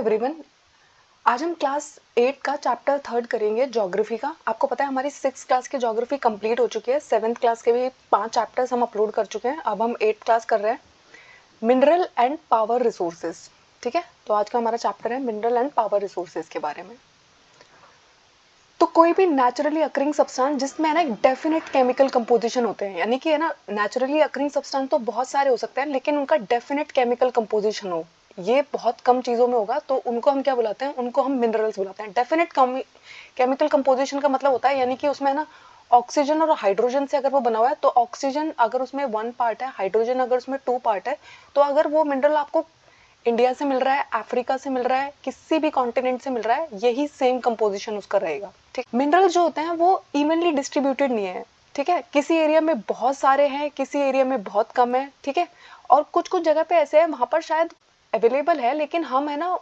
Everyone, आज हम class 8 का चैप्टर 3 करेंगे ज्योग्राफी का। आपको पता है हमारी 6th क्लास की ज्योग्राफी कंप्लीट हो चुकी है। 7th क्लास के भी 5 चैप्टर्स हम अपलोड कर चुके हैं। अब हम 8th क्लास कर रहे हैं मिनरल एंड पावर रिसोर्सेज। ठीक है, तो आज का हमारा चैप्टर है मिनरल एंड पावर रिसोर्सेज के बारे में। तो कोई भी नेचुरली अकरिंग सब्सटेंस जिसमें है ना एक डेफिनेट केमिकल कंपोजिशन होते हैं, यानी कि है ना नेचुरली अकरिंग सब्सटेंस तो बहुत सारे हो सकते हैं लेकिन उनका डेफिनेट केमिकल कंपोजिशन हो, ये बहुत कम चीज़ों में होगा, तो उनको हम क्या बुलाते हैं? उनको हम मिनरल्स बुलाते हैं। डेफिनेट केमिकल कंपोजिशन का मतलब होता है यानी कि उसमें ना ऑक्सीजन और हाइड्रोजन से अगर वो बना हुआ है, तो ऑक्सीजन अगर उसमें 1 पार्ट है, हाइड्रोजन अगर उसमें 2 पार्ट है, तो अगर वो मिनरल आपको इंडिया से मिल रहा है, अफ्रीका से मिल रहा है, किसी भी कॉन्टिनेंट से मिल रहा है, यही सेम कंपोजिशन उसका रहेगा। ठीक, मिनरल्स जो होते हैं वो इवनली डिस्ट्रीब्यूटेड नहीं है। ठीक है, किसी एरिया में बहुत सारे हैं, किसी एरिया में बहुत कम है। ठीक है, और कुछ कुछ जगह पे ऐसे है वहां पर शायद अवेलेबल है लेकिन हम है ना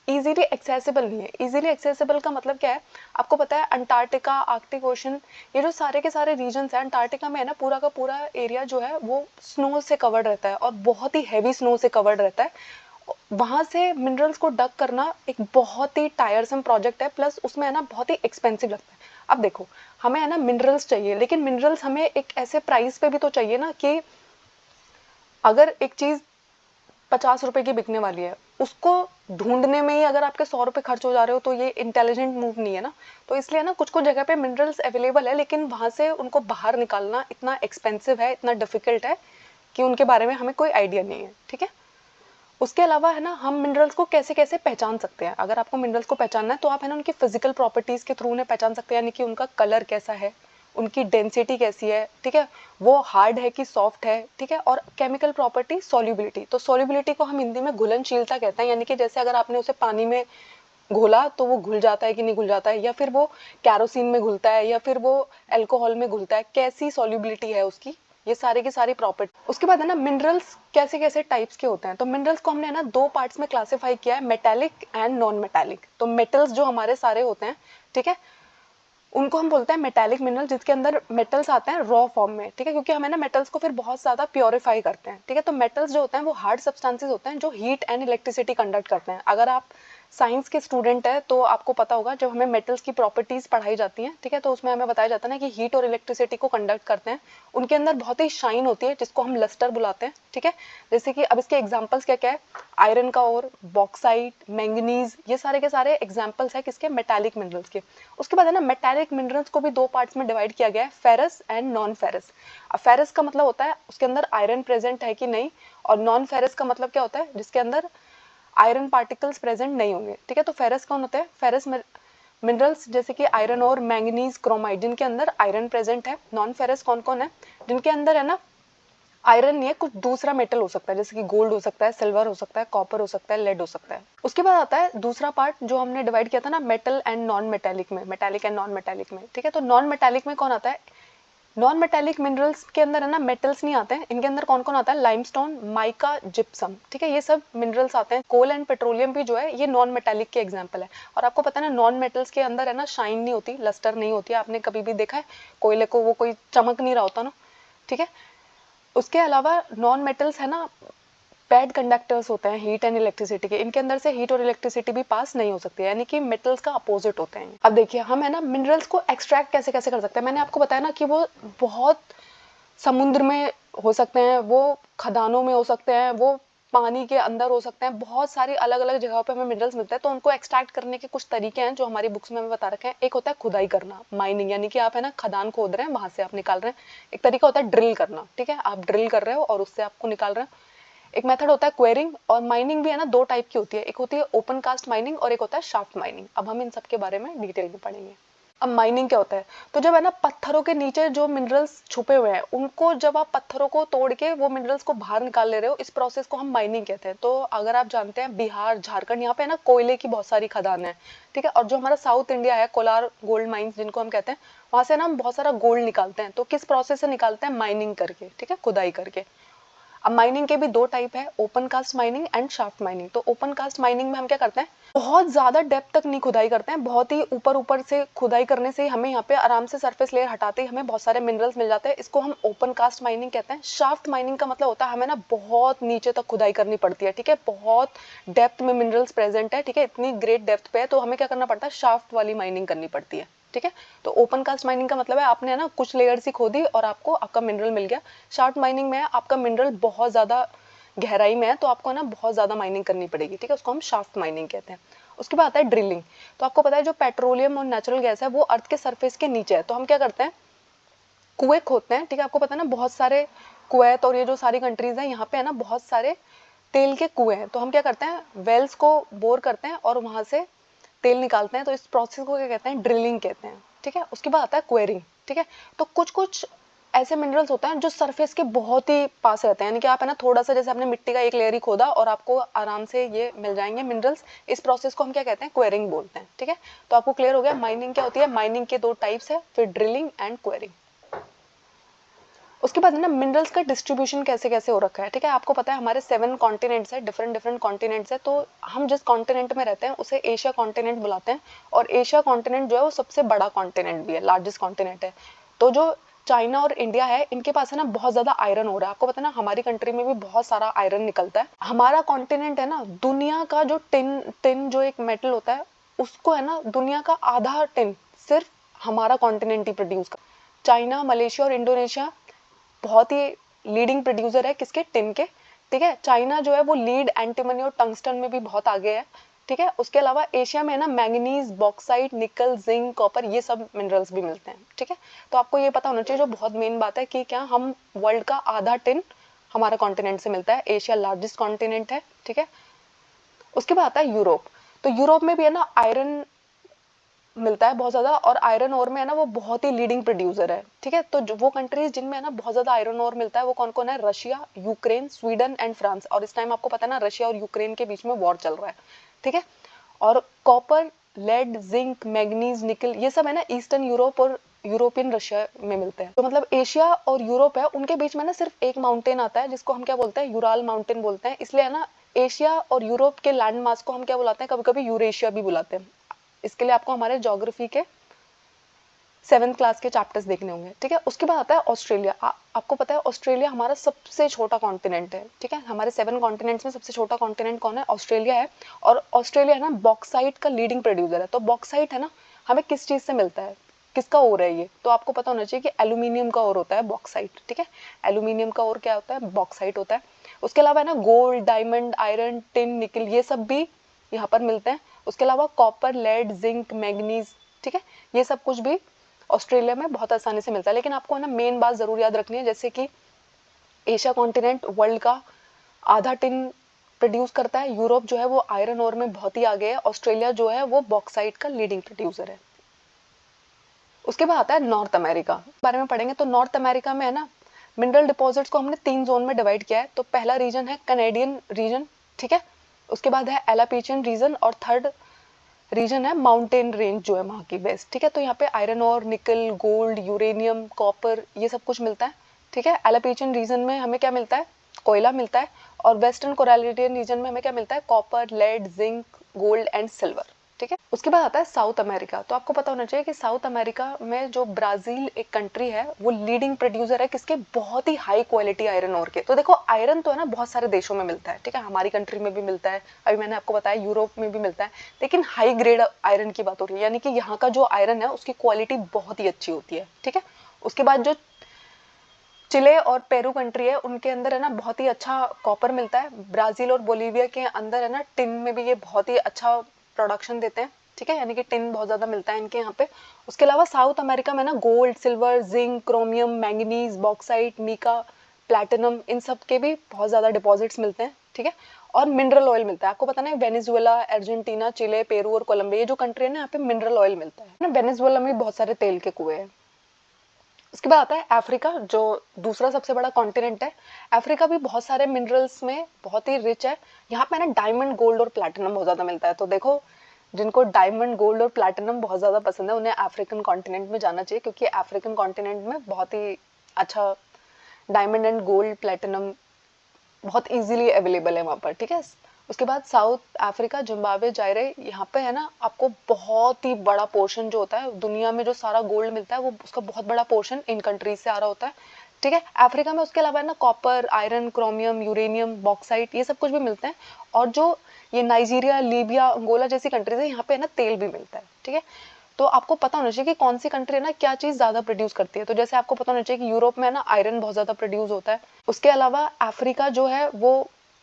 इजीली एक्सेसिबल नहीं है। इजीली एक्सेसिबल का मतलब क्या है? आपको पता है अंटार्कटिका, आर्कटिक ओशन, ये जो सारे के सारे रीजन्स हैं, अंटार्कटिका में है ना पूरा का पूरा एरिया जो है वो स्नो से कवर्ड रहता है और बहुत ही हैवी स्नो से कवर्ड रहता है। वहां से मिनरल्स को डग करना एक बहुत ही टायरसम प्रोजेक्ट है, प्लस उसमें है ना बहुत ही एक्सपेंसिव लगता है। अब देखो, हमें है ना मिनरल्स चाहिए लेकिन मिनरल्स हमें एक ऐसे प्राइस पे भी तो चाहिए ना कि अगर एक चीज 50 रुपए की बिकने वाली है, उसको ढूंढने में ही अगर आपके 100 रुपए खर्च हो जा रहे हो तो ये इंटेलिजेंट मूव नहीं है ना। तो इसलिए ना कुछ कुछ जगह पे मिनरल्स अवेलेबल है लेकिन वहां से उनको बाहर निकालना इतना एक्सपेंसिव है, इतना डिफिकल्ट है कि उनके बारे में हमें कोई आइडिया नहीं है। ठीक है, उसके अलावा है ना हम मिनरल्स को कैसे कैसे पहचान सकते हैं? अगर आपको मिनरल्स को पहचानना है तो आप है ना उनकी फिजिकल प्रॉपर्टीज के थ्रू उन्हें पहचान सकते हैं, यानी कि उनका कलर कैसा है, उनकी डेंसिटी कैसी है, ठीक है, वो हार्ड है कि सॉफ्ट है, ठीक है, और केमिकल प्रॉपर्टी सॉल्युबिलिटी। तो सॉल्युबिलिटी को हम हिंदी में घुलनशीलता कहते हैं, यानी कि जैसे अगर आपने उसे पानी में घोला तो वो घुल जाता है कि नहीं घुल जाता है, या फिर वो कैरोसिन में घुलता है, या फिर वो अल्कोहल में घुलता है, कैसी सॉल्युबिलिटी है उसकी, ये सारे की सारी प्रॉपर्टी। उसके बाद है ना मिनरल्स कैसे कैसे टाइप्स के होते हैं। तो मिनरल्स को हमने ना 2 पार्ट्स में क्लासिफाई किया है, मेटालिक एंड नॉन मेटालिक। तो मेटल्स जो हमारे सारे होते हैं, ठीक है, उनको हम बोलते हैं मेटालिक मिनरल, जिसके अंदर मेटल्स आते हैं रॉ फॉर्म में। ठीक है, क्योंकि हमें ना मेटल्स को फिर बहुत ज्यादा प्योरीफाई करते हैं। ठीक है, तो मेटल्स जो होते हैं वो हार्ड सब्सटेंसेस होते हैं जो हीट एंड इलेक्ट्रिसिटी कंडक्ट करते हैं। अगर आप साइंस के स्टूडेंट है तो आपको पता होगा जब हमें मेटल्स की प्रॉपर्टीज पढ़ाई जाती हैं, ठीक है, तो उसमें हमें बताया जाता है ना कि हीट और इलेक्ट्रिसिटी को कंडक्ट करते हैं। उनके अंदर बहुत ही शाइन होती है जिसको हम लस्टर बुलाते हैं। ठीक है, जैसे कि अब इसके एग्जांपल्स क्या क्या है? आयरन का और बॉक्साइट, मैंगनीज, ये सारे के सारे एग्जांपल्स है किसके? मेटालिक मिनरल्स के। उसके बाद है ना मेटालिक मिनरल्स को भी 2 पार्ट्स में डिवाइड किया गया है, फेरस एंड नॉन फेरस। अब फेरस का मतलब होता है उसके अंदर आयरन प्रेजेंट है कि नहीं, और नॉन फेरस का मतलब क्या होता है? जिसके अंदर आयरन पार्टिकल्स प्रेजेंट नहीं होंगे। ठीक है, तो फेरस कौन होते हैं? फेरस मिनरल्स जैसे कि आयरन और मैंगनीज, क्रोमाइड, जिनके अंदर आयरन प्रेजेंट है। नॉन फेरस कौन कौन है? जिनके अंदर है ना आयरन नहीं है, कुछ दूसरा मेटल हो सकता है, जैसे कि गोल्ड हो सकता है, सिल्वर हो सकता है, कॉपर हो सकता है, लेड हो सकता है। उसके बाद आता है दूसरा पार्ट जो हमने डिवाइड किया था ना मेटल एंड नॉन मेटालिक में, मेटालिक एंड नॉन मेटालिक में। ठीक है, तो नॉन मेटालिक में कौन आता है? नॉन मेटालिक मिनरल्स के अंदर है ना मेटल्स नहीं आते हैं। इनके अंदर कौन कौन आता है? Limestone, mica, gypsum. ठीक है, ये सब मिनरल्स आते हैं। कोल एंड पेट्रोलियम भी जो है ये नॉन मेटालिक के एग्जांपल है। और आपको पता है ना नॉन मेटल्स के अंदर है ना शाइन नहीं होती, लस्टर नहीं होती है। आपने कभी भी देखा है कोयले को वो कोई चमक नहीं रहा होता ना। ठीक है, उसके अलावा नॉन मेटल्स है ना पैड कंडक्टर्स होते हैं हीट एंड इलेक्ट्रिसिटी के। इनके अंदर से हीट और इलेक्ट्रिसिटी भी पास नहीं हो सकती है, यानी कि मेटल्स का अपोजिट होते हैं। अब देखिए हम है ना मिनरल्स को एक्सट्रैक्ट कैसे कैसे कर सकते हैं। मैंने आपको बताया ना कि वो बहुत समुद्र में हो सकते हैं, वो खदानों में हो सकते हैं, वो पानी के अंदर हो सकते हैं, बहुत सारी अलग अलग जगहों पे हमें मिनरल्स मिलते हैं। तो उनको एक्सट्रैक्ट करने के कुछ तरीके हैं जो हमारी बुक्स में हमें बता रखे हैं। एक होता है खुदाई करना, माइनिंग, यानी कि आप है ना खदान खोद रहे हैं, वहां से आप निकाल रहे हैं। एक तरीका होता है ड्रिल करना, ठीक है, आप ड्रिल कर रहे हो और उससे आपको निकाल रहे हैं। एक मेथड होता है क्वेरिंग। और माइनिंग भी है ना 2 टाइप की होती है, एक होती है ओपन कास्ट माइनिंग और एक होता है शाफ्ट माइनिंग। अब हम इन सब के बारे में डिटेल में पढ़ेंगे। अब माइनिंग क्या होता है? तो जब है ना पत्थरों के नीचे जो मिनरल्स छुपे हुए हैं उनको जब आप पत्थरों को तोड़ के वो मिनरल्स को बाहर निकाल ले रहे हो, इस प्रोसेस को हम माइनिंग कहते हैं। तो अगर आप जानते हैं बिहार, झारखंड, यहाँ पे है ना कोयले की बहुत सारी खदान है। ठीक है, और जो हमारा साउथ इंडिया है, कोलार गोल्ड माइंस जिनको हम कहते हैं, वहां से ना हम बहुत सारा गोल्ड निकालते हैं। तो किस प्रोसेस से निकालते हैं? माइनिंग करके, ठीक है, खुदाई करके। अब माइनिंग के भी दो टाइप है, open cast mining and shaft mining. तो ओपन कास्ट माइनिंग में हम क्या करते हैं, बहुत ज़्यादा डेप्थ तक नहीं खुदाई करते हैं, बहुत ही ऊपर ऊपर से खुदाई करने से ही हमें यहाँ पे आराम से सरफेस लेयर हटाते ही हमें बहुत सारे मिनरल्स मिल जाते हैं। इसको हम ओपन कास्ट माइनिंग कहते हैं। शाफ्ट माइनिंग का मतलब होता है हमें ना बहुत नीचे तक खुदाई करनी पड़ती है, ठीक है, बहुत डेप्थ में मिनरल्स प्रेजेंट है, ठीक है, इतनी ग्रेट डेप्थ पे है, तो हमें क्या करना पड़ता है, शाफ्ट वाली माइनिंग करनी पड़ती है, ठीक है। तो ओपन कास्ट माइनिंग का मतलब है आपने ना कुछ लेयर्स ही खोदी और आपको आपका मिनरल मिल गया। शाफ्ट माइनिंग में आपका मिनरल बहुत ज़्यादा गहराई में है, तो आपको ना बहुत ज़्यादा माइनिंग करनी पड़ेगी, ठीक है, उसको हम शाफ्ट माइनिंग कहते हैं। उसके बाद आता है ड्रिलिंग। तो आपको पता है जो पेट्रोलियम और नेचुरल गैस है वो अर्थ के सरफेस के नीचे है, तो हम क्या करते हैं, कुएं खोदते हैं, ठीक है। आपको पता है ना बहुत सारे कुवैत और ये जो सारी कंट्रीज हैं यहाँ पे है ना बहुत सारे तेल के कुएं हैं, तो हम क्या करते हैं, वेल्स को बोर करते हैं और वहां से तेल निकालते हैं, तो इस प्रोसेस को क्या कहते हैं, ड्रिलिंग कहते हैं, ठीक है। उसके बाद आता है क्वेरिंग, ठीक है। तो कुछ कुछ ऐसे मिनरल्स होते हैं जो सरफेस के बहुत ही पास रहते हैं, यानी कि आप है ना थोड़ा सा जैसे आपने मिट्टी का एक लेयर ही खोदा और आपको आराम से ये मिल जाएंगे मिनरल्स। इस प्रोसेस को हम क्या कहते हैं, क्वेरिंग बोलते हैं, ठीक है। तो आपको क्लियर हो गया माइनिंग क्या होती है। माइनिंग के दो टाइप्स है, फिर ड्रिलिंग एंड क्वेरिंग। उसके बाद ना मिनरल्स का डिस्ट्रीब्यूशन कैसे कैसे हो रखा है, ठीक है। आपको पता है हमारे 7 कॉन्टिनेंट्स है, डिफरेंट डिफरेंट कॉन्टिनेंट्स है, तो हम जिस कॉन्टिनेंट में रहते हैं उसे एशिया कॉन्टिनेंट बुलाते हैं, और एशिया कॉन्टिनेंट जो है वो सबसे बड़ा कॉन्टिनेंट भी है, लार्जेस्ट कॉन्टिनेंट है। तो जो चाइना और इंडिया है इनके पास है ना बहुत ज्यादा आयरन हो रहा है। आपको पता है ना हमारी कंट्री में भी बहुत सारा आयरन निकलता है। हमारा कॉन्टिनेंट है ना दुनिया का जो टिन टिन जो एक मेटल होता है उसको है ना दुनिया का आधा टिन सिर्फ हमारा कॉन्टिनेंट ही प्रोड्यूस कर। चाइना, मलेशिया और इंडोनेशिया बहुत ही लीडिंग प्रोड्यूसर है किसके, टिन के, ठीक है। चाइना जो है वो लीड एंटीमनी और टंगस्टन में भी बहुत आगे है, ठीक है। उसके अलावा एशिया में है ना मैंगनीज, बॉक्साइट, निकल, जिंक, कॉपर ये सब मिनरल्स भी मिलते हैं, ठीक है। तो आपको ये पता होना चाहिए जो बहुत मेन बात है कि क्या हम वर्ल्ड का आधा टिन हमारा कॉन्टिनेंट से मिलता है। एशिया लार्जेस्ट कॉन्टिनेंट है, ठीक है। उसके बाद आता है यूरोप। तो यूरोप में भी है ना आयरन मिलता है बहुत ज्यादा, और आयरन ओर में है ना वो बहुत ही लीडिंग प्रोड्यूसर है, ठीक है। तो वो कंट्रीज जिनमें है ना बहुत ज्यादा आयरन ओर मिलता है वो कौन कौन है, Russia, Ukraine, Sweden and France. और इस टाइम आपको पता है ना रशिया और यूक्रेन के बीच में वॉर चल रहा है, ठीक है। और कॉपर, लेड, जिंक, मैग्नीज, निकल ये सब है ना ईस्टर्न यूरोप और यूरोपियन रशिया में मिलते हैं। तो मतलब एशिया और यूरोप है उनके बीच में ना सिर्फ एक माउंटेन आता है जिसको हम क्या बोलते हैं, यूराल माउंटेन बोलते हैं। इसलिए है ना एशिया और यूरोप के लैंड मास को हम क्या बुलाते हैं, कभी कभी यूरेशिया भी बुलाते हैं। इसके लिए आपको हमारे ज्योग्राफी के 7th क्लास के चैप्टर्स देखने होंगे, ठीक है। उसके बाद आता है ऑस्ट्रेलिया। आपको पता है ऑस्ट्रेलिया हमारा सबसे छोटा कॉन्टिनेंट है, ठीक है। हमारे 7 कॉन्टिनेंट्स में सबसे छोटा कॉन्टिनेंट कौन है, ऑस्ट्रेलिया है। और ऑस्ट्रेलिया है ना बॉक्साइट का लीडिंग प्रोड्यूसर है। तो बॉक्साइट है ना हमें किस चीज से मिलता है, किसका ओर है ये, तो आपको पता होना चाहिए कि एल्यूमिनियम का ओर होता है बॉक्साइट, ठीक है। एल्यूमिनियम का ओर क्या होता है, बॉक्साइट होता है। उसके अलावा है ना गोल्ड, डायमंड, आयरन, टिन, निकल ये सब भी यहाँ पर मिलते हैं। उसके अलावा कॉपर, लेड, जिंक, मैग्नीज, ठीक है, ये सब कुछ भी ऑस्ट्रेलिया में बहुत आसानी से मिलता है। लेकिन आपको ना मेन बात जरूर याद रखनी है, जैसे कि एशिया कॉन्टिनेंट वर्ल्ड का आधा टिन प्रोड्यूस करता है, यूरोप जो है वो आयरन ओर में बहुत ही आगे है, ऑस्ट्रेलिया जो है वो बॉक्साइट का लीडिंग प्रोड्यूसर है। उसके बाद आता है नॉर्थ अमेरिका, बारे में पढ़ेंगे। तो नॉर्थ अमेरिका में है ना मिनरल डिपॉजिट्स को हमने 3 जोन में डिवाइड किया है। तो पहला रीजन है कनेडियन रीजन, ठीक है। उसके बाद है एलापीचियन रीजन, और थर्ड रीजन है माउंटेन रेंज जो है वहाँ की वेस्ट, ठीक है। तो यहाँ पे आयरन और निकल, गोल्ड, यूरेनियम, कॉपर ये सब कुछ मिलता है, ठीक है। एलापीचियन रीजन में हमें क्या मिलता है, कोयला मिलता है। और वेस्टर्न कोरालिटियन रीजन में हमें क्या मिलता है, copper, lead, zinc, gold and silver, ठीक है। उसके बाद आता है साउथ अमेरिका। तो आपको पता होना चाहिए कि साउथ अमेरिका में जो ब्राजील एक कंट्री है वो लीडिंग प्रोड्यूसर है किसके, बहुत ही हाई क्वालिटी आयरन ओर के। तो देखो आयरन तो है ना बहुत सारे देशों में मिलता है, ठीक है, हमारी कंट्री में भी मिलता है, अभी मैंने आपको बताया यूरोप में भी मिलता है। लेकिन हाई ग्रेड आयरन की बात हो रही है, यानी कि यहाँ का जो आयरन है उसकी क्वालिटी बहुत ही अच्छी होती है, ठीक है। उसके बाद जो चिले और पेरू कंट्री है उनके अंदर है ना बहुत ही अच्छा कॉपर मिलता है। ब्राजील और बोलीविया के अंदर है ना टिन में भी ये बहुत ही अच्छा प्रोडक्शन देते हैं, ठीक है, यानी कि टिन बहुत ज्यादा मिलता है इनके यहाँ पे। उसके अलावा साउथ अमेरिका में ना gold, silver, zinc, chromium, manganese, bauxite, mica, platinum इन सब के भी बहुत ज्यादा डिपॉजिट्स मिलते हैं, ठीक है। और मिनरल ऑयल मिलता है। आपको पता है वेनेजुएला, अर्जेंटीना, चिले, पेरू और कोलंबिया ये जो कंट्री है ना यहाँ पे मिनरल ऑयल मिलता है ना। वेनेजुएला में बहुत सारे तेल के कुएं हैं। उसके बाद आता है अफ्रीका जो दूसरा सबसे बड़ा कॉन्टिनेंट है। अफ्रीका भी बहुत सारे मिनरल्स में बहुत ही रिच है। यहाँ पे ना डायमंड, गोल्ड और प्लैटिनम बहुत ज्यादा मिलता है। तो देखो जिनको डायमंड, गोल्ड और प्लैटिनम बहुत ज्यादा पसंद है उन्हें अफ्रीकन कॉन्टिनेंट में जाना चाहिए, क्योंकि अफ्रीकन कॉन्टिनेंट में बहुत ही अच्छा डायमंड एंड गोल्ड, प्लैटिनम बहुत इजीली अवेलेबल है वहाँ पर, ठीक है। उसके बाद साउथ अफ्रीका, जिम्बाब्वे, जायरे, यहाँ पे है ना आपको बहुत ही बड़ा पोर्शन जो होता है दुनिया में, जो सारा गोल्ड मिलता है वो उसका बहुत बड़ा पोर्शन इन कंट्रीज से आ रहा होता है, ठीक है। अफ्रीका में उसके अलावा है ना copper, iron, chromium, uranium, bauxite, ये सब कुछ भी मिलते हैं। और जो ये नाइजीरिया, लीबिया, अंगोला जैसी कंट्रीज है, यहाँ पे है ना तेल भी मिलता है, ठीक है। तो आपको पता होना चाहिए कि कौन सी कंट्री है ना क्या चीज़ ज़्यादा प्रोड्यूस करती है। तो जैसे आपको पता होना चाहिए कि यूरोप में है ना आयरन बहुत ज़्यादा प्रोड्यूस होता है। उसके अलावा अफ्रीका जो है वो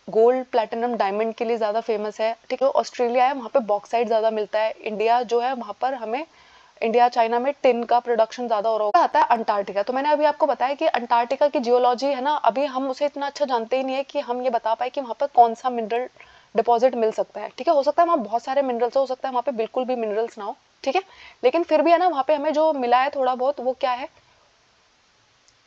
गोल्ड, प्लैटिनम, डायमंड के लिए ज़्यादा फेमस है, ठीक है। जो ऑस्ट्रेलिया है वहाँ पे बॉक्साइट ज़्यादा मिलता है। इंडिया जो है वहाँ पर हमें, इंडिया चाइना में टिन का प्रोडक्शन ज़्यादा हो रहा होगा। आता है अंटार्कटिका। तो मैंने अभी आपको बताया कि अंटार्कटिका की जियोलॉजी है ना, अभी हम उसे इतना अच्छा जानते ही नहीं है कि हम ये बता पाए कि वहाँ पर कौन सा मिनरल डिपॉजिट मिल सकता है, ठीक है। हो सकता है वहाँ बहुत सारे मिनरल्स हो सकता है वहाँ पे बिल्कुल भी मिनरल्स ना हो, ठीक है। लेकिन फिर भी है ना वहाँ पे हमें जो मिला है थोड़ा बहुत, वो क्या है,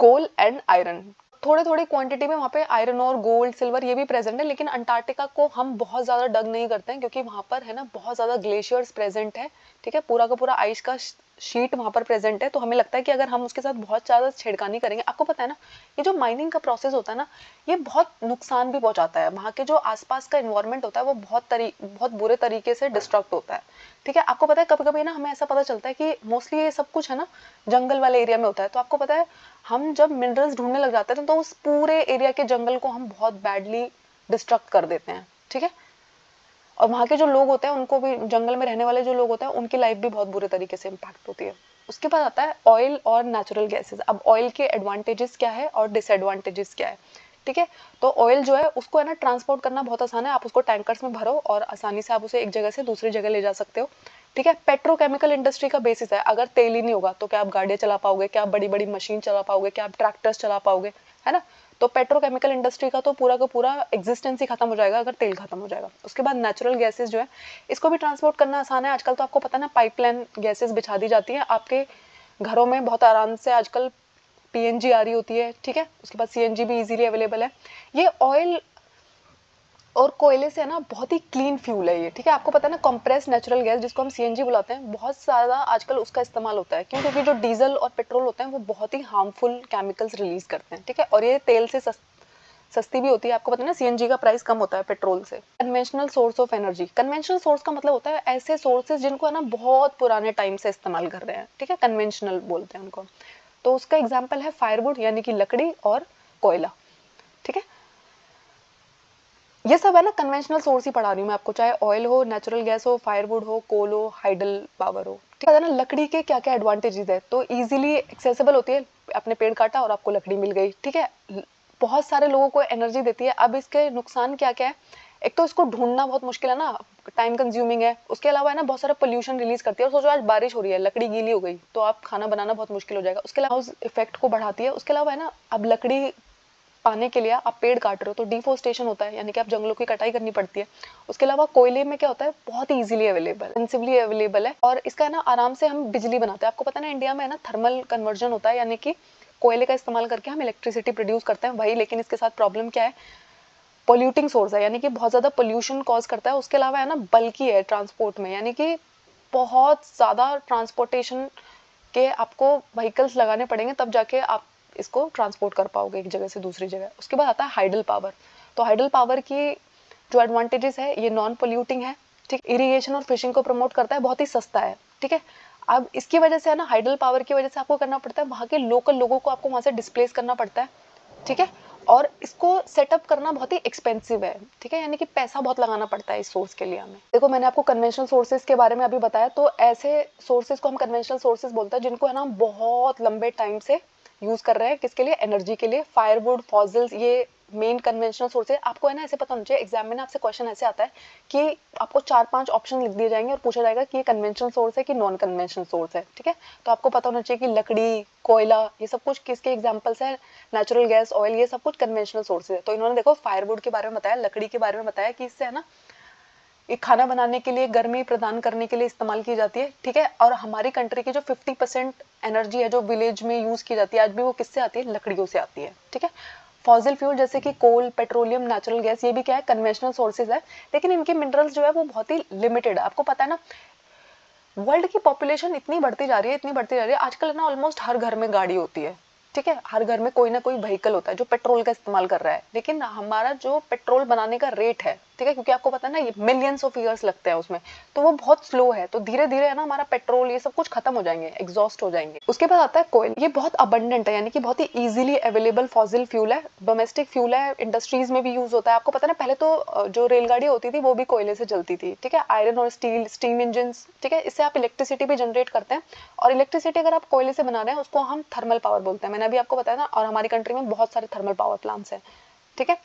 कोल एंड आयरन। थोड़े थोड़ी क्वांटिटी में वहाँ पे आयरन और गोल्ड, सिल्वर ये भी प्रेजेंट है। लेकिन अंटार्कटिका को हम बहुत ज़्यादा डग नहीं करते हैं क्योंकि वहाँ पर है ना बहुत ज़्यादा ग्लेशियर्स प्रेजेंट है, ठीक है। पूरा का पूरा आइस का शीट वहाँ पर प्रेजेंट है। तो हमें लगता है कि अगर हम उसके साथ बहुत ज़्यादा छेड़खानी करेंगे, आपको पता है ना ये जो माइनिंग का प्रोसेस होता है ना, ये बहुत नुकसान भी पहुँचाता है। वहाँ के जो आसपास का इन्वायरमेंट होता है वो बहुत बुरे तरीके से डिस्ट्रक्ट होता है, ठीक है। आपको पता है कभी कभी ना हमें ऐसा पता चलता है कि मोस्टली ये सब कुछ है ना जंगल वाले एरिया में होता है। तो आपको पता है हम जब मिनरल्स ढूंढने लग जाते हैं तो उस पूरे एरिया के जंगल को हम बहुत बैडली डिस्ट्रक्ट कर देते हैं, ठीक है। और वहाँ के जो लोग होते हैं उनको भी, जंगल में रहने वाले जो लोग होते हैं उनकी लाइफ भी बहुत बुरे तरीके से इम्पैक्ट होती है। उसके बाद आता है ऑयल और नेचुरल गैसेस। अब ऑयल के एडवांटेजेस क्या है और डिसएडवांटेजेस क्या है, ठीक है। तो ऑयल जो है उसको है ना ट्रांसपोर्ट करना बहुत आसान है। आप उसको टैंकर्स में भरो और आसानी से आप उसे एक जगह से दूसरी जगह ले जा सकते हो, ठीक है। पेट्रोकेमिकल इंडस्ट्री का बेसिस है। अगर तेल ही नहीं होगा तो क्या आप गाड़ियाँ चला पाओगे, क्या आप बड़ी बड़ी मशीन चला पाओगे, क्या आप ट्रैक्टर्स चला पाओगे, है ना। तो पेट्रोकेमिकल इंडस्ट्री का तो पूरा का पूरा एग्जिस्टेंस ही खत्म हो जाएगा अगर तेल खत्म हो जाएगा। उसके बाद नेचुरल गैसेस जो है इसको भी ट्रांसपोर्ट करना आसान है। आजकल तो आपको पता है ना पाइपलाइन गैसेस बिछा दी जाती है आपके घरों में बहुत आराम से। आजकल पीएनजी आ रही होती है, ठीक है। उसके बाद सीएनजी भी इजीली अवेलेबल है। ये ऑयल और कोयले से है ना बहुत ही क्लीन फ्यूल है ये, ठीक है। आपको पता है ना कंप्रेस नेचुरल गैस जिसको हम सीएनजी बुलाते हैं, बहुत ज़्यादा आजकल उसका इस्तेमाल होता है। क्यों? क्योंकि जो डीजल और पेट्रोल होते हैं वो बहुत ही हार्मफुल केमिकल्स रिलीज करते हैं, ठीक है। और ये तेल से सस्ती भी होती है। आपको पता है ना सीएनजी का प्राइस कम होता है पेट्रोल से। Conventional source of energy. Conventional source का मतलब होता है ऐसे सोर्सेज जिनको है ना बहुत पुराने टाइम से इस्तेमाल कर रहे हैं, ठीक है। कन्वेंशनल बोलते हैं उनको। तो उसका एग्जाम्पल है फायरवुड यानी कि लकड़ी और कोयला, ठीक है। ये सब है ना कन्वेंशनल सोर्स ही पढ़ा रही हूँ मैं आपको, चाहे ऑयल हो, नेचुरल गैस हो, फायरवुड हो, कोल हो, हाइडल पावर हो, ठीक है ना। लकड़ी के क्या क्या एडवांटेजेस है, तो इजीली एक्सेसिबल होती है। आपने पेड़ काटा और आपको लकड़ी मिल गई, ठीक है। बहुत सारे लोगों को एनर्जी देती है। अब इसके नुकसान क्या क्या है, एक तो इसको ढूंढना बहुत मुश्किल है ना, टाइम कंज्यूमिंग है। उसके अलावा है ना बहुत सारा पोल्यूशन रिलीज करती है। और सोचो आज बारिश हो रही है, लकड़ी गीली हो गई तो आप खाना बनाना बहुत मुश्किल हो जाएगा। उसके अलावा इफेक्ट को बढ़ाती है। उसके अलावा है ना अब लकड़ी पाने के लिए आप पेड़ काट रहे हो तो डिफोरेस्टेशन होता है, यानी कि आप जंगलों की कटाई करनी पड़ती है। उसके अलावा कोयले में क्या होता है, बहुत इजीली अवेलेबल, एक्सपेंसिवली अवेलेबल है। और इसका है ना आराम से हम बिजली बनाते हैं। आपको पता है ना इंडिया में है ना थर्मल कन्वर्जन होता है, यानी कि कोयले का इस्तेमाल करके हम इलेक्ट्रिसिटी प्रोड्यूस करते हैं वही। लेकिन इसके साथ प्रॉब्लम क्या है, पोल्यूटिंग सोर्स है, यानी कि बहुत ज़्यादा पोल्यूशन कॉज करता है। उसके अलावा है ना बल्कि है ट्रांसपोर्ट में, यानी कि बहुत ज़्यादा ट्रांसपोर्टेशन के आपको व्हीकल्स लगाने पड़ेंगे तब जाके आप इसको ट्रांसपोर्ट कर पाओगे एक जगह से दूसरी जगह। उसके बाद आता है हाइडल पावर। तो हाइडल पावर की जो एडवांटेजेस है, ये नॉन पोल्यूटिंग है, ठीक। इरिगेशन और फिशिंग को प्रमोट करता है, बहुत ही सस्ता है, ठीक है। अब इसकी वजह से है ना हाइडल पावर की वजह से आपको करना पड़ता है वहाँ के लोकल लोगों को आपको वहाँ से डिस्प्लेस करना पड़ता है, ठीक है। और इसको सेटअप करना बहुत ही एक्सपेंसिव है, ठीक है, यानी कि पैसा बहुत लगाना पड़ता है इस सोर्स के लिए हमें। देखो मैंने आपको कन्वेंशनल सोर्सेज के बारे में अभी बताया, तो ऐसे सोर्सेज को हम कन्वेंशनल सोर्सेज बोलते हैं जिनको है ना बहुत लंबे टाइम से यूज कर रहे हैं, किसके लिए, एनर्जी के लिए। फायरवुड, फॉसिल्स, ये मेन कन्वेंशनल सोर्स है। आपको है ना ऐसे पता होना चाहिए, एग्जाम में ना आपसे क्वेश्चन ऐसे आता है कि आपको 4-5 ऑप्शन लिख दिए जाएंगे और पूछा जाएगा कि ये कन्वेंशनल सोर्स है कि नॉन कन्वेंशनल सोर्स है, ठीक है। तो आपको पता होना चाहिए कि लकड़ी, कोयला, ये सब कुछ किसके एग्जाम्पल्स है, नेचुरल गैस, ऑयल, ये सब कुछ कन्वेंशनल सोर्सेज है। तो इन्होंने देखो फायरवुड के बारे में बताया, लकड़ी के बारे में बताया कि इससे है ना ये खाना बनाने के लिए, गर्मी प्रदान करने के लिए इस्तेमाल की जाती है, ठीक है। और हमारी कंट्री की जो 50% एनर्जी है जो विलेज में यूज की जाती है आज भी, वो किससे आती है, लकड़ियों से आती है, ठीक है। फॉसिल फ्यूल जैसे कि कोल, पेट्रोलियम, नेचुरल गैस, ये भी क्या है, कन्वेंशनल सोर्सेज है। लेकिन इनके मिनरल्स जो है वो बहुत ही लिमिटेड है। आपको पता है ना वर्ल्ड की पॉपुलेशन इतनी बढ़ती जा रही है, इतनी बढ़ती जा रही है, आजकल ना ऑलमोस्ट हर घर में गाड़ी होती है, ठीक है, हर घर में कोई ना कोई व्हीकल होता है जो पेट्रोल का इस्तेमाल कर रहा है, लेकिन हमारा जो पेट्रोल बनाने का रेट है, ठीक है, क्योंकि आपको पता है ना ये मिलियंस ऑफ ईयर्स लगते हैं उसमें, तो वो बहुत स्लो है, तो धीरे धीरे है ना हमारा पेट्रोल ये सब कुछ खत्म हो जाएंगे, एग्जॉस्ट हो जाएंगे। उसके बाद आता है कोयल। ये बहुत अबंडेंट है, यानी कि बहुत ही इजीली अवेलेबल फॉसिल फ्यूल है, डोमेस्टिक फ्यूल है, इंडस्ट्रीज में भी यूज होता है। आपको पता है ना पहले तो जो रेलगाड़ी होती थी वो भी कोयले से चलती थी, ठीक है, आयरन और स्टील, स्टीम इंजन, ठीक है, इससे आप इलेक्ट्रिसिटी भी जनरेट करते हैं। और इलेक्ट्रिसिटी अगर आप कोयले से बना रहे हैं उसको हम थर्मल पावर बोलते हैं, मैंने अभी आपको बताया ना, और हमारी कंट्री में बहुत सारे थर्मल पावर प्लांट्स हैं, ठीक है।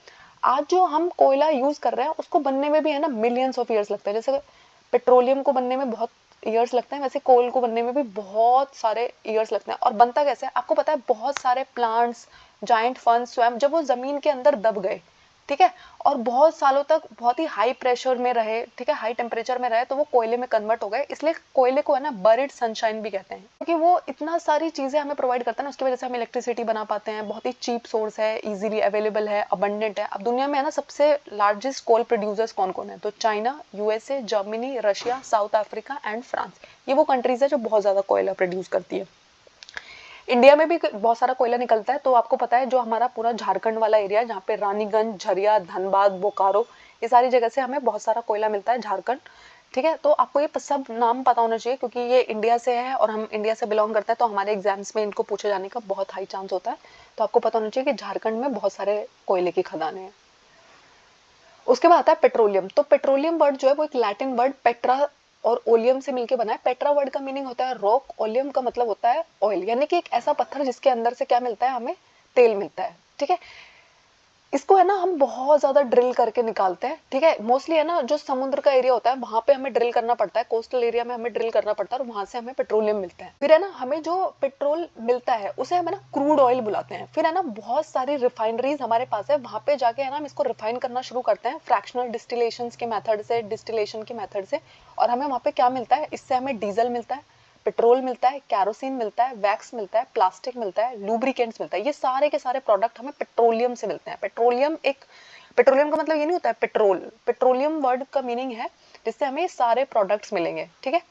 आज जो हम कोयला यूज कर रहे हैं उसको बनने में भी है ना मिलियंस ऑफ ईयर्स लगता है, जैसे पेट्रोलियम को बनने में बहुत ईयर्स लगते हैं, वैसे कोल को बनने में भी बहुत सारे ईयर्स लगते हैं। और बनता कैसे है आपको पता है, बहुत सारे प्लांट्स, जाइंट फर्न्स, स्वयं जब वो जमीन के अंदर दब गए, ठीक है, और बहुत सालों तक बहुत ही हाई प्रेशर में रहे, ठीक है, हाई टेम्परेचर में रहे, तो वो कोयले में कन्वर्ट हो गए। इसलिए कोयले को है ना बरिड सनशाइन भी कहते हैं, क्योंकि वो इतना सारी चीजें हमें प्रोवाइड करता है ना, उसकी वजह से हम इलेक्ट्रिसिटी बना पाते हैं। बहुत ही चीप सोर्स है, इजीली अवेलेबल है, अबंडेंट है। अब दुनिया में है ना सबसे लार्जेस्ट कोल प्रोड्यूसर्स कौन कौन है, तो China, USA, Germany, Russia, south Africa and France, ये वो कंट्रीज है जो बहुत ज्यादा कोयला प्रोड्यूस करती है। इंडिया में भी बहुत सारा कोयला निकलता है, तो आपको पता है जो हमारा पूरा झारखंड वाला एरिया है, जहाँ पे रानीगंज, झरिया, धनबाद, बोकारो, ये सारी जगह से हमें बहुत सारा कोयला मिलता है, झारखंड, ठीक है। तो आपको ये सब नाम पता होना चाहिए, क्योंकि ये इंडिया से है और हम इंडिया से बिलोंग करते हैं, तो हमारे एग्जाम्स में इनको पूछे जाने का बहुत हाई चांस होता है। तो आपको पता होना चाहिए कि झारखंड में बहुत सारे कोयले की खदानें हैं। उसके बाद आता है पेट्रोलियम। तो पेट्रोलियम वर्ड जो है वो एक लैटिन वर्ड पेट्रा और ओलियम से मिलकर बना है। पेट्रा वर्ड का मीनिंग होता है रॉक, ओलियम का मतलब होता है ऑयल, यानी कि एक ऐसा पत्थर जिसके अंदर से क्या मिलता है, हमें तेल मिलता है, ठीक है। इसको है ना हम बहुत ज्यादा ड्रिल करके निकालते हैं, ठीक है। मोस्टली है ना जो समुद्र का एरिया होता है वहां पे हमें ड्रिल करना पड़ता है, कोस्टल एरिया में हमें ड्रिल करना पड़ता है, और वहां से हमें पेट्रोलियम मिलता है। फिर है ना हमें जो पेट्रोल मिलता है उसे हम है ना क्रूड ऑयल बुलाते हैं। फिर है ना बहुत सारी रिफाइनरीज हमारे पास है, वहां पे जाके है ना हम इसको रिफाइन करना शुरू करते हैं फ्रैक्शनल डिस्टिलेशन के मेथड से, डिस्टिलेशन के मेथड से। और हमें वहां पे क्या मिलता है, इससे हमें डीजल मिलता है, पेट्रोल मिलता है, कैरोसिन मिलता है, वैक्स मिलता है, प्लास्टिक मिलता है, लुब्रिकेंट्स मिलता है। ये सारे के सारे प्रोडक्ट हमें पेट्रोलियम से मिलते हैं। पेट्रोलियम का मतलब ये नहीं होता है पेट्रोल, पेट्रोलियम वर्ड का मीनिंग है जिससे हमें सारे प्रोडक्ट्स मिलेंगे, ठीक है।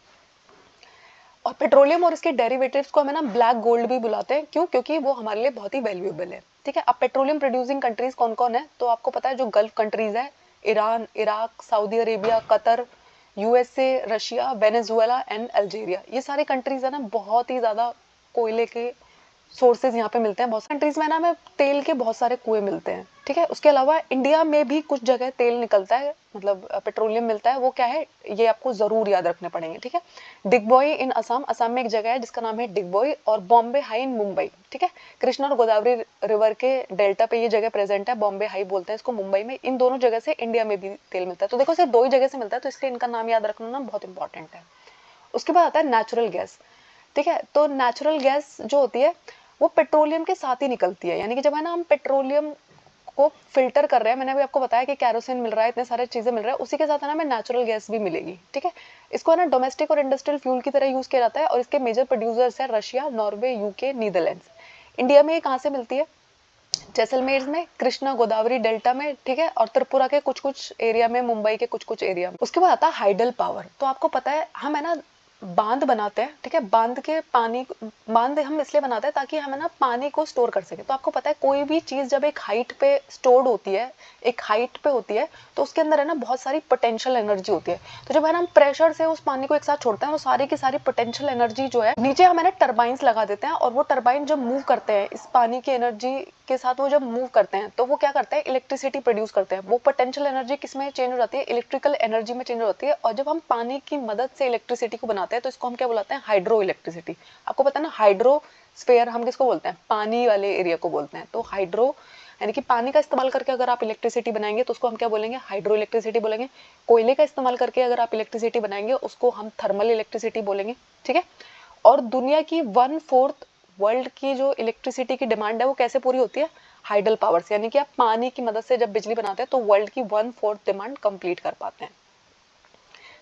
और पेट्रोलियम और इसके डेरिवेटिव्स को हमें ना ब्लैक गोल्ड भी बुलाते हैं, क्यों, क्योंकि वो हमारे लिए बहुत ही वैल्यूएबल है, ठीक है। अब पेट्रोलियम प्रोड्यूसिंग कंट्रीज कौन कौन है, तो आपको पता है जो गल्फ कंट्रीज है, Iran, Iraq, Saudi Arabia, Qatar, USA, Russia, Venezuela and Algeria, ये सारे कंट्रीज है ना बहुत ही ज्यादा कोयले के सोर्सेज यहाँ पे मिलते हैं। बहुत सारी कंट्रीज में ना हमें तेल के बहुत सारे कुएं मिलते हैं, ठीक है। उसके अलावा इंडिया में भी कुछ जगह तेल निकलता है, मतलब पेट्रोलियम मिलता है, वो क्या है ये आपको जरूर याद रखने पड़ेंगे, ठीक है। डिगबोई इन असम, असम में एक जगह है जिसका नाम है डिगबोई, और बॉम्बे हाई इन मुंबई, ठीक है। कृष्णा और गोदावरी रिवर के डेल्टा पे ये जगह प्रेजेंट है, बॉम्बे हाई बोलते हैं इसको मुंबई में। इन दोनों जगह से इंडिया में भी तेल मिलता है। तो देखो सिर्फ दो ही जगह से मिलता है, तो इसलिए इनका नाम याद रखना ना बहुत इंपॉर्टेंट है। उसके बाद आता है नेचुरल गैस, ठीक है। तो नेचुरल गैस जो होती है वो पेट्रोलियम के साथ ही निकलती है, यानी कि जब है ना हम पेट्रोलियम को फिल्टर कर रहे हैं, मैंने अभी आपको बताया कि कैरोसिन मिल रहा है, इतने सारे चीजें मिल रहा है, उसी के साथ है ना हमें नेचुरल गैस भी मिलेगी, ठीक है। इसको है ना डोमेस्टिक और इंडस्ट्रियल फ्यूल की तरह यूज किया जाता है, और इसके मेजर प्रोड्यूसर्स है Russia, Norway, UK, Netherlands. India में ये कहाँ से मिलती है, जैसलमेर में, कृष्णा गोदावरी डेल्टा में, ठीक है, और त्रिपुरा के कुछ कुछ एरिया में, मुंबई के कुछ कुछ एरिया में। उसके बाद आता है हाइडल पावर। तो आपको पता है हम है ना बांध बनाते हैं, ठीक है, बांध हम इसलिए बनाते हैं ताकि हम है ना पानी को स्टोर कर सके। तो आपको पता है कोई भी चीज जब एक हाइट पे स्टोर्ड होती है, एक हाइट पे होती है, तो उसके अंदर है ना बहुत सारी पोटेंशियल एनर्जी होती है। तो जब है ना हम प्रेशर से उस पानी को एक साथ छोड़ते हैं, वो सारी की सारी पोटेंशियल एनर्जी जो है नीचे हम है ना टर्बाइंस लगा देते हैं, और वो टर्बाइन जब मूव करते हैं इस पानी की एनर्जी के साथ, वो जब मूव करते हैं तो वो क्या करते हैं, इलेक्ट्रिसिटी प्रोड्यूस करते हैं। वो पोटेंशियल एनर्जी किस में चेंज हो जाती है, इलेक्ट्रिकल एनर्जी में चेंज हो जाती है। और जब हम पानी की मदद से इलेक्ट्रिसिटी को बनाते हैं तो इसको हम क्या बुलाते हैं, हाइड्रो इलेक्ट्रिसिटी। आपको पता है ना हाइड्रोस्फीयर हम किसको बोलते हैं, पानी वाले एरिया को बोलते हैं। तो हाइड्रो यानी कि पानी का इस्तेमाल करके अगर आप इलेक्ट्रिसिटी बनाएंगे तो उसको हम क्या बोलेंगे, हाइड्रो इलेक्ट्रिसिटी बोलेंगे। कोयले का इस्तेमाल करके अगर आप इलेक्ट्रिसिटी बनाएंगे उसको हम थर्मल इलेक्ट्रिसिटी बोलेंगे, ठीक है। और दुनिया की 1/4 वर्ल्ड की जो इलेक्ट्रिसिटी की डिमांड है वो कैसे पूरी होती है, हाइडल पावर से। यानी कि आप पानी की मदद से जब बिजली बनाते हैं तो वर्ल्ड की 1/4 डिमांड कंप्लीट कर पाते हैं।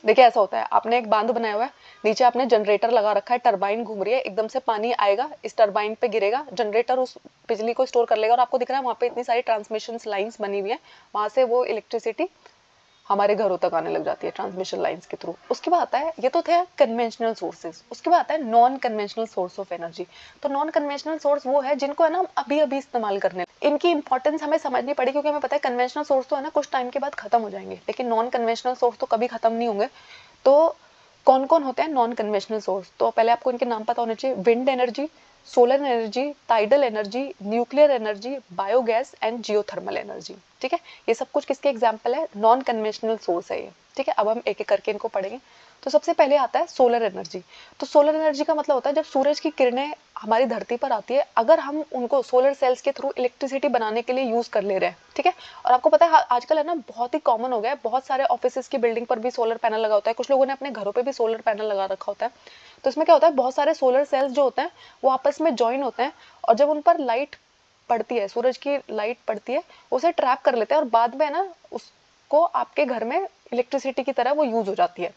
देखिए ऐसा होता है, आपने एक बांध बनाया हुआ है, नीचे आपने जनरेटर लगा रखा है, टरबाइन घूम रही है, एकदम से पानी आएगा, इस टरबाइन पे गिरेगा, जनरेटर उस बिजली को स्टोर कर लेगा, और आपको दिख रहा है वहां पे इतनी सारी ट्रांसमिशन लाइंस बनी हुई है, वहां से वो इलेक्ट्रिसिटी हमारे घरों तक आने लग जाती है ट्रांसमिशन लाइंस के थ्रू। उसके बाद आता है, ये तो थे कन्वेंशनल सोर्सेज। उसके बाद आता है non conventional source of energy. तो नॉन कन्वेंशनल सोर्स वो है जिनको है ना हम अभी अभी इस्तेमाल करने, इनकी इंपॉर्टेंस हमें समझनी पड़ी, क्योंकि हमें पता है कन्वेंशनल सोर्स तो है ना कुछ टाइम के बाद खत्म हो जाएंगे, लेकिन नॉन कन्वेंशनल सोर्स तो कभी खत्म नहीं होंगे। तो कौन कौन होते हैं नॉन कन्वेंशनल सोर्स? तो पहले आपको इनके नाम पता होने चाहिए। Wind energy, solar energy, tidal energy, nuclear energy, biogas and geothermal energy. ठीक है, ये सब कुछ किसके एग्जाम्पल है? नॉन कन्वेंशनल सोर्स है ये। ठीक है, अब हम एक एक करके इनको पढ़ेंगे। तो सबसे पहले आता है सोलर एनर्जी। तो सोलर एनर्जी का मतलब होता है जब सूरज की किरणें हमारी धरती पर आती है, अगर हम उनको सोलर सेल्स के थ्रू इलेक्ट्रिसिटी बनाने के लिए यूज कर ले रहे हैं। ठीक है, और आपको पता है आजकल है ना बहुत ही कॉमन हो गया है, बहुत सारे ऑफिसेज की बिल्डिंग पर भी सोलर पैनल लगा होता है, कुछ लोगों ने अपने घरों पे भी सोलर पैनल लगा रखा होता है। तो इसमें क्या होता है, बहुत सारे सोलर सेल्स जो होते हैं वो आपस में ज्वाइन होते हैं, और जब उन पर लाइट पड़ती है, सूरज की लाइट पड़ती है, उसे ट्रैप कर लेते हैं और बाद में ना उसको आपके घर में इलेक्ट्रिसिटी की तरह वो यूज हो जाती है।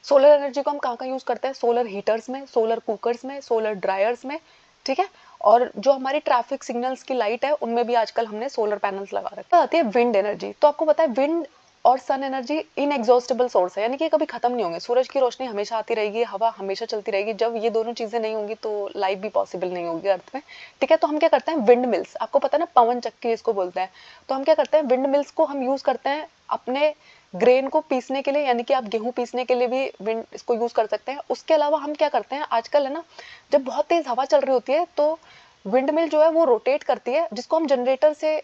सोलर एनर्जी को हम कहाँ कहाँ यूज करते हैं? सोलर हीटर्स में, सोलर कुकर्स में, सोलर ड्रायर्स में। ठीक है, और जो हमारी ट्रैफिक सिग्नल्स की लाइट है उनमें भी आजकल हमने सोलर पैनल्स लगा रखे हैं। आती है विंड एनर्जी। तो आपको पता है विंड और सन एनर्जी इनएग्जॉस्टेबल सोर्स है, यानी कि कभी खत्म नहीं होंगे। सूरज की रोशनी हमेशा आती रहेगी, हवा हमेशा चलती रहेगी। जब ये दोनों चीजें नहीं होंगी तो लाइफ भी पॉसिबल नहीं होगी अर्थ में। ठीक है, तो हम क्या करते हैं, विंड मिल्स, आपको पता है ना पवन चक्की इसको बोलते हैं। तो हम क्या करते हैं, विंड मिल्स को हम यूज करते हैं अपने ग्रेन को पीसने के लिए, यानी कि आप गेहूं पीसने के लिए भी विंड इसको यूज कर सकते हैं। उसके अलावा हम क्या करते हैं आजकल है ना, जब बहुत तेज हवा चल रही होती है तो विंड मिल जो है वो रोटेट करती है, जिसको हम जनरेटर से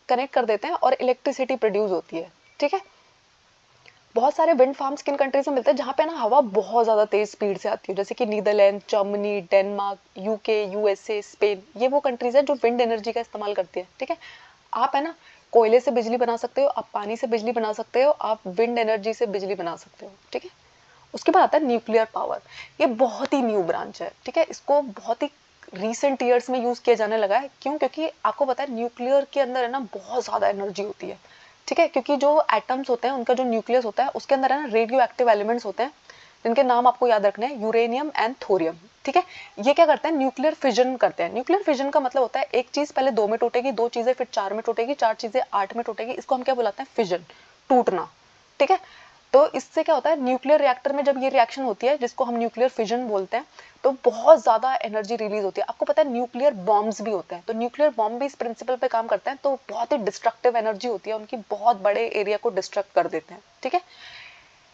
कनेक्ट कर देते हैं और इलेक्ट्रिसिटी प्रोड्यूस होती है। ठीक है, बहुत सारे विंड फार्म्स किन कंट्रीज में मिलते हैं जहाँ पे ना हवा बहुत ज्यादा तेज स्पीड से आती है, जैसे कि Netherland, Germany, Denmark, UK, USA, Spain. ये वो कंट्रीज है जो विंड एनर्जी का इस्तेमाल करती है। ठीक है, आप है ना कोयले से बिजली बना सकते हो, आप पानी से बिजली बना सकते हो, आप विंड एनर्जी से बिजली बना सकते हो। ठीक है, उसके बाद आता है न्यूक्लियर पावर। ये बहुत ही न्यू ब्रांच है। ठीक है, इसको बहुत ही रिसेंट ईयर्स में यूज किया जाने लगा है। क्यों? क्योंकि आपको पता है न्यूक्लियर के अंदर है ना बहुत ज्यादा एनर्जी होती है। ठीक है, क्योंकि जो एटम्स होते हैं उनका जो न्यूक्लियस होता है उसके अंदर है ना रेडियो एक्टिव एलिमेंट्स होते हैं, जिनके नाम आपको याद रखने हैं, यूरेनियम एंड थोरियम। ठीक है, ये क्या करते हैं, न्यूक्लियर फिजन करते हैं। न्यूक्लियर फिजन का मतलब होता है एक चीज पहले 2 में टूटेगी, 2 चीजें फिर 4 में टूटेगी, 4 चीजें 8 में टूटेगी। इसको हम क्या बुलाते हैं, फिजन, टूटना। ठीक है, तो इससे क्या होता है, न्यूक्लियर रिएक्टर में जब ये रिएक्शन होती है जिसको हम न्यूक्लियर फिजन बोलते हैं, तो बहुत ज्यादा एनर्जी रिलीज होती है। आपको पता है न्यूक्लियर बॉम्ब्स भी होते हैं, तो न्यूक्लियर बॉम्ब भी इस प्रिंसिपल पे काम करते हैं। तो बहुत ही डिस्ट्रक्टिव एनर्जी होती है उनकी, बहुत बड़े एरिया को डिस्ट्रक्ट कर देते हैं। ठीक है,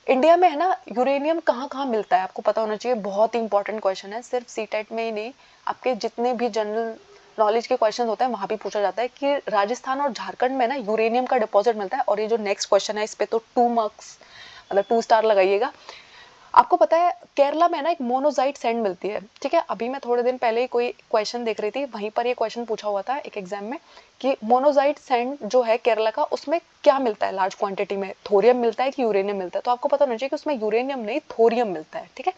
इंडिया में है ना यूरेनियम कहाँ कहाँ मिलता है आपको पता होना चाहिए, बहुत ही इंपॉर्टेंट क्वेश्चन है। सिर्फ सीटेट में ही नहीं, आपके जितने भी जनरल नॉलेज के क्वेश्चन होते हैं वहां भी पूछा जाता है कि राजस्थान और झारखंड में ना यूरेनियम का डिपॉजिट मिलता है। और ये जो नेक्स्ट क्वेश्चन है इस पे तो 2 मार्क्स, मतलब 2 स्टार लगाइएगा। आपको पता है केरला में ना एक मोनोजाइट सैंड मिलती है। ठीक है, अभी मैं थोड़े दिन पहले ही कोई क्वेश्चन देख रही थी, वहीं पर ये क्वेश्चन पूछा हुआ था एक एग्जाम में कि मोनोजाइट सैंड जो है केरला का, उसमें क्या मिलता है लार्ज क्वांटिटी में, थोरियम मिलता है कि यूरेनियम मिलता है? तो आपको पता होना चाहिए कि उसमें यूरेनियम नहीं थोरियम मिलता है। ठीक है,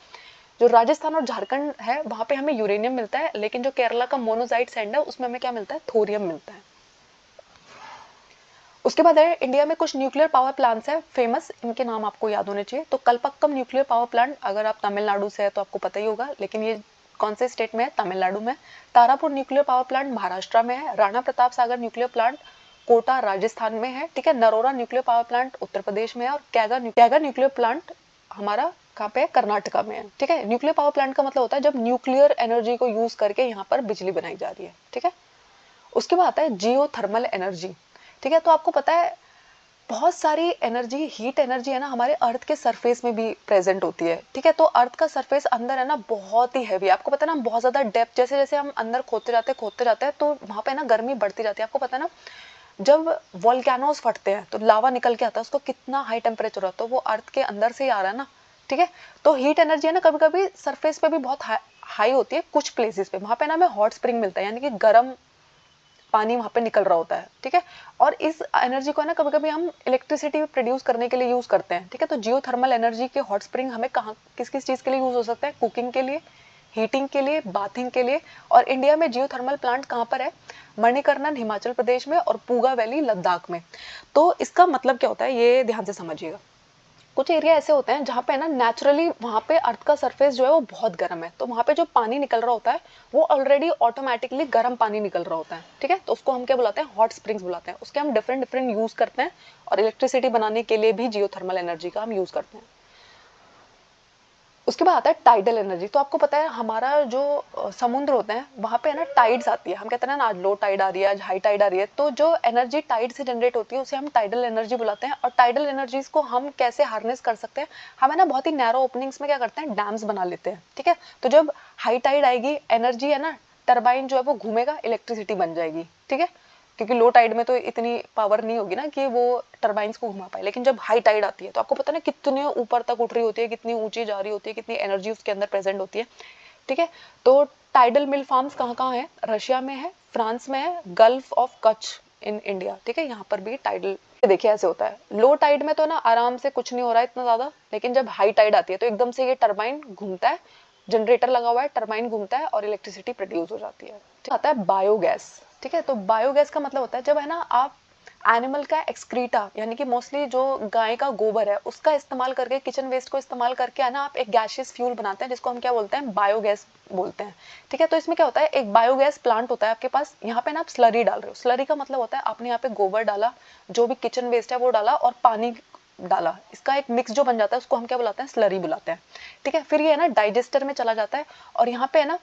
जो राजस्थान और झारखंड है वहां पे हमें यूरेनियम मिलता है, लेकिन जो केरला का मोनोजाइट सैंड है उसमें हमें क्या मिलता है, थोरियम मिलता है। उसके बाद है इंडिया में कुछ न्यूक्लियर पावर प्लांट्स है फेमस, इनके नाम आपको याद होने चाहिए। तो कलपक्कम न्यूक्लियर पावर प्लांट, अगर आप तमिलनाडु से है तो आपको पता ही होगा, लेकिन ये कौन से स्टेट में है, तमिलनाडु में। Tarapur nuclear power plant Maharashtra में है। राणा प्रताप सागर न्यूक्लियर प्लांट कोटा राजस्थान में है। ठीक है, Narora nuclear power plant Uttar Pradesh में है, और कैगा न्यूक्लियर प्लांट हमारा कहाँ पे है, कर्नाटका में है। ठीक है, न्यूक्लियर पावर प्लांट का मतलब होता है जब न्यूक्लियर एनर्जी को यूज करके यहाँ पर बिजली बनाई जा रही है। ठीक है, उसके बाद आता है जियो थर्मल एनर्जी। ठीक है, तो आपको पता है बहुत सारी एनर्जी, हीट एनर्जी है ना हमारे अर्थ के सरफेस में भी प्रेजेंट होती है। ठीक है, तो अर्थ का सरफेस अंदर है ना बहुत ही हैवी, आपको पता है ना बहुत ज्यादा डेप्थ, जैसे जैसे हम अंदर खोदते जाते हैं तो वहां पे ना गर्मी बढ़ती जाती है। आपको पता है ना जब वोल्केनोस फटते हैं तो लावा निकल के आता है, उसको कितना हाई टेम्परेचर होता है, वो अर्थ के अंदर से ही आ रहा है ना। ठीक है, तो हीट एनर्जी है ना कभी कभी सरफेस पे भी बहुत हाई होती है कुछ प्लेसेस पे, वहां पे ना हमें हॉट स्प्रिंग मिलता है, यानी कि गर्म पानी वहां पे निकल रहा होता है। ठीक है, और इस एनर्जी को ना कभी कभी हम इलेक्ट्रिसिटी प्रोड्यूस करने के लिए यूज करते हैं। ठीक है, तो जियो थर्मल एनर्जी के हॉट स्प्रिंग हमें कहाँ किस किस चीज के लिए यूज हो सकता है, कुकिंग के लिए, हीटिंग के लिए, बाथिंग के लिए। और इंडिया में जियो थर्मल प्लांट कहाँ पर है, मणिकर्णन हिमाचल प्रदेश में और पूगा वैली लद्दाख में। तो इसका मतलब क्या होता है ये ध्यान से समझिएगा। कुछ एरिया ऐसे होते हैं जहाँ पे ना नेचुरली वहाँ पे अर्थ का सरफेस जो है वो बहुत गर्म है, तो वहाँ पे जो पानी निकल रहा होता है वो ऑलरेडी ऑटोमेटिकली गर्म पानी निकल रहा होता है, ठीक है। तो उसको हम क्या बुलाते हैं, हॉट स्प्रिंग्स बुलाते हैं। उसके हम डिफरेंट डिफरेंट यूज करते हैं और इलेक्ट्रिसिटी बनाने के लिए भी जियोथर्मल एनर्जी का हम यूज करते हैं। उसके बाद आता है टाइडल एनर्जी। तो आपको पता है हमारा जो समुद्र होते हैं वहाँ पे है ना टाइड्स आती है, हम कहते हैं ना आज लो टाइड आ रही है, आज हाई टाइड आ रही है, तो जो एनर्जी टाइड से जनरेट होती है उसे हम टाइडल एनर्जी बुलाते हैं। और टाइडल एनर्जीज को हम कैसे हार्नेस कर सकते हैं, हम है ना बहुत ही नैरो ओपनिंग्स में क्या करते हैं, डैम्स बना लेते हैं, ठीक है। तो जब हाई टाइड आएगी, एनर्जी है ना, टरबाइन जो है वो घूमेगा, इलेक्ट्रिसिटी बन जाएगी, ठीक है। क्योंकि लो टाइड में तो इतनी पावर नहीं होगी ना कि वो टरबाइंस को घुमा पाए, लेकिन जब हाई टाइड आती है तो आपको पता है ना कितने ऊपर तक उठ रही होती है, कितनी ऊंची जा रही होती है, कितनी एनर्जी उसके अंदर प्रेजेंट होती है, ठीक है। तो टाइडल मिल फार्म्स कहाँ कहाँ है, रशिया में है, फ्रांस में है, gulf of Kutch in India, ठीक है, यहाँ पर भी टाइडल। देखिए ऐसे होता है, लो टाइड में तो ना आराम से कुछ नहीं हो रहा है इतना ज्यादा, लेकिन जब हाई टाइड आती है तो एकदम से ये टरबाइन घूमता है, जनरेटर लगा हुआ है, टरबाइन घूमता है और इलेक्ट्रिसिटी प्रोड्यूस हो जाती है। आता है बायोगैस, ठीक है। तो बायोगैस का मतलब होता है जब है ना आप एनिमल का एक्सक्रीटा, यानी कि मोस्टली जो गाय का गोबर है उसका इस्तेमाल करके, किचन वेस्ट को इस्तेमाल करके है ना आप एक गैसियस फ्यूल बनाते हैं जिसको हम क्या बोलते हैं, बायोगैस बोलते हैं, ठीक है। तो इसमें क्या होता है, एक बायोगैस प्लांट होता है आपके पास, यहाँ पे ना आप स्लरी डाल रहे हो। स्लरी का मतलब होता है आपने यहाँ पे गोबर डाला, जो भी किचन वेस्ट है वो डाला और पानी डाला, इसका एक मिक्स जो बन जाता है उसको हम क्या बुलाते हैं, स्लरी बुलाते हैं, ठीक है। फिर ये है ना डाइजेस्टर में चला जाता है और यहाँ पे है ना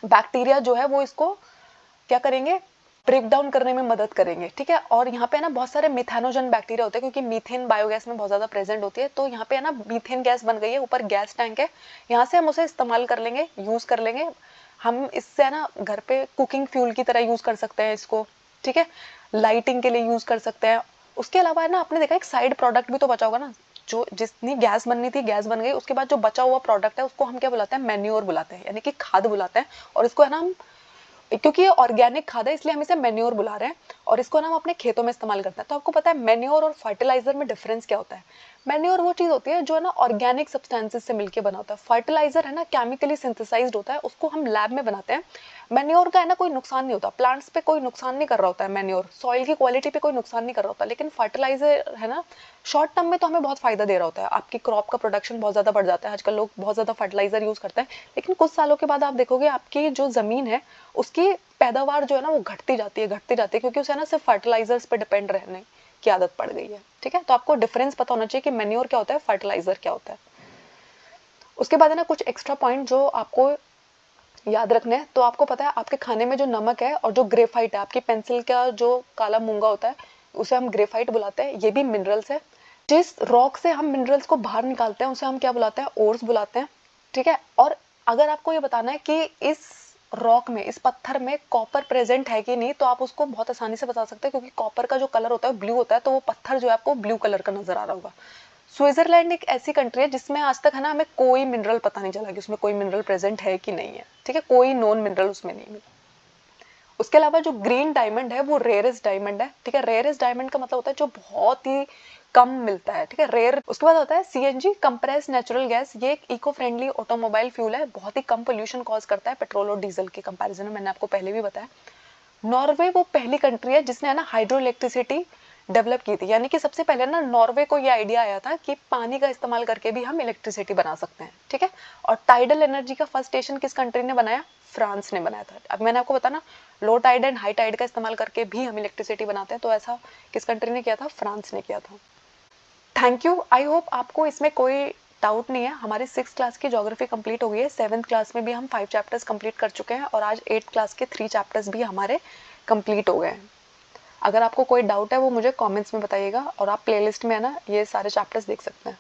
बैक्टीरिया जो है वो इसको क्या करेंगे, ब्रेक डाउन करने में मदद करेंगे, ठीक है। और यहाँ पे ना बहुत सारे मिथेनोजन बैक्टीरिया होते हैं, क्योंकि मीथेन बायोगैस में बहुत ज्यादा प्रेजेंट होती है। तो यहाँ पे है ना मीथेन गैस बन गई है, ऊपर गैस टैंक है, यहाँ से हम उसे इस्तेमाल कर लेंगे, यूज कर लेंगे। हम इससे है ना घर पे कुकिंग फ्यूल की तरह यूज कर सकते हैं इसको, ठीक है, लाइटिंग के लिए यूज कर सकते हैं। उसके अलावा है ना आपने देखा एक साइड प्रोडक्ट भी तो बचा होगा ना, जो जितनी गैस बननी थी गैस बन गई, उसके बाद जो बचा हुआ प्रोडक्ट है उसको हम क्या बुलाते हैं, मैन्योर बुलाते हैं, यानी कि खाद बुलाते हैं। और इसको है ना हम, क्योंकि ये ऑर्गेनिक खाद है इसलिए हम इसे मैन्योर बुला रहे हैं और इसको ना हम अपने खेतों में इस्तेमाल करते हैं। तो आपको पता है मैन्योर और फर्टिलाइजर में डिफरेंस क्या होता है। मैन्योर वो चीज होती है जो है ना ऑर्गेनिक सब्सटेंसेस से मिलकर बना होता है, फर्टिलाइजर है ना केमिकली सिंथेसाइज्ड होता है, उसको हम लैब में बनाते हैं। मैन्योर का है ना कोई नुकसान नहीं होता, प्लांट्स पे कोई नुकसान नहीं कर रहा होता है मैन्योर, सॉइल की क्वालिटी पे कोई नुकसान नहीं कर रहा होता, लेकिन फर्टिलाइजर है ना शॉर्ट टर्म में तो हमें बहुत फायदा दे रहा होता है, आपकी क्रॉप का प्रोडक्शन बहुत ज्यादा बढ़ जाता है। आजकल लोग बहुत ज्यादा फर्टिलाइजर यूज करते हैं, लेकिन कुछ सालों के बाद आप देखोगे आपकी जो जमीन है उसकी पैदावार जो है ना वो घटती जाती है, घटती जाती है, क्योंकि उसे ना सिर्फ फर्टिलाइजर्स पे डिपेंड रहने की आदत पड़ गई है, ठीक है। तो आपको डिफरेंस पता होना चाहिए कि मैन्योर क्या होता है, फर्टिलाइजर क्या होता है। उसके बाद है ना कुछ एक्स्ट्रा पॉइंट जो आपको याद रखना है। तो आपको पता है आपके खाने में जो नमक है और जो ग्रेफाइट है, आपकी पेंसिल का जो काला मूंगा होता है उसे हम ग्रेफाइट बुलाते हैं, ये भी मिनरल्स है। जिस रॉक से हम मिनरल्स को बाहर निकालते हैं उसे हम क्या बुलाते हैं, ओर्स बुलाते हैं, ठीक है। और अगर आपको ये बताना है कि इस रॉक में, इस पत्थर में कॉपर प्रेजेंट है कि नहीं, तो आप उसको बहुत आसानी से बता सकते हैं, क्योंकि कॉपर का जो कलर होता है ब्लू होता है, तो वो पत्थर जो है आपको ब्लू कलर का नजर आ रहा होगा। स्विट्जरलैंड एक ऐसी कंट्री है जिसमें आज तक है ना हमें कोई मिनरल पता नहीं चला कि उसमें कोई मिनरल प्रेजेंट है कि नहीं है, ठीक है, कोई नॉन मिनरल उसमें नहीं मिला। उसके अलावा जो ग्रीन डायमंड है वो रेयरेस्ट डायमंड है, ठीक है। रेयरेस्ट डायमंड का मतलब होता है जो बहुत ही कम मिलता है, ठीक है, रेयर। उसके बाद होता है सीएनजी, कंप्रेस नेचुरल गैस, ये एक इको फ्रेंडली ऑटोमोबाइल फ्यूल है, बहुत ही कम पोल्यूशन कॉज करता है पेट्रोल और डीजल के कंपैरिजन में, मैंने आपको पहले भी बताया। नॉर्वे वो पहली कंट्री है जिसने है ना हाइड्रो इलेक्ट्रिसिटी डेवलप की थी, यानी कि सबसे पहले ना नॉर्वे को ये आइडिया आया था कि पानी का इस्तेमाल करके भी हम इलेक्ट्रिसिटी बना सकते हैं, ठीक है। और टाइडल एनर्जी का फर्स्ट स्टेशन किस कंट्री ने बनाया, फ्रांस ने बनाया था। अब मैंने आपको बताया ना low tide and high tide का इस्तेमाल करके भी हम इलेक्ट्रिसिटी बनाते हैं, तो ऐसा किस कंट्री ने किया था, फ्रांस ने किया था। थैंक यू, आई होप आपको इसमें कोई डाउट नहीं है। हमारी 6th क्लास की ज्योग्राफी कंप्लीट हो गई है, 7th क्लास में भी हम 5 चैप्टर्स कंप्लीट कर चुके हैं और आज 8th क्लास के 3 चैप्टर्स भी हमारे कंप्लीट हो गए हैं। अगर आपको कोई डाउट है वो मुझे कमेंट्स में बताइएगा और आप प्लेलिस्ट में है ना ये सारे चैप्टर्स देख सकते हैं।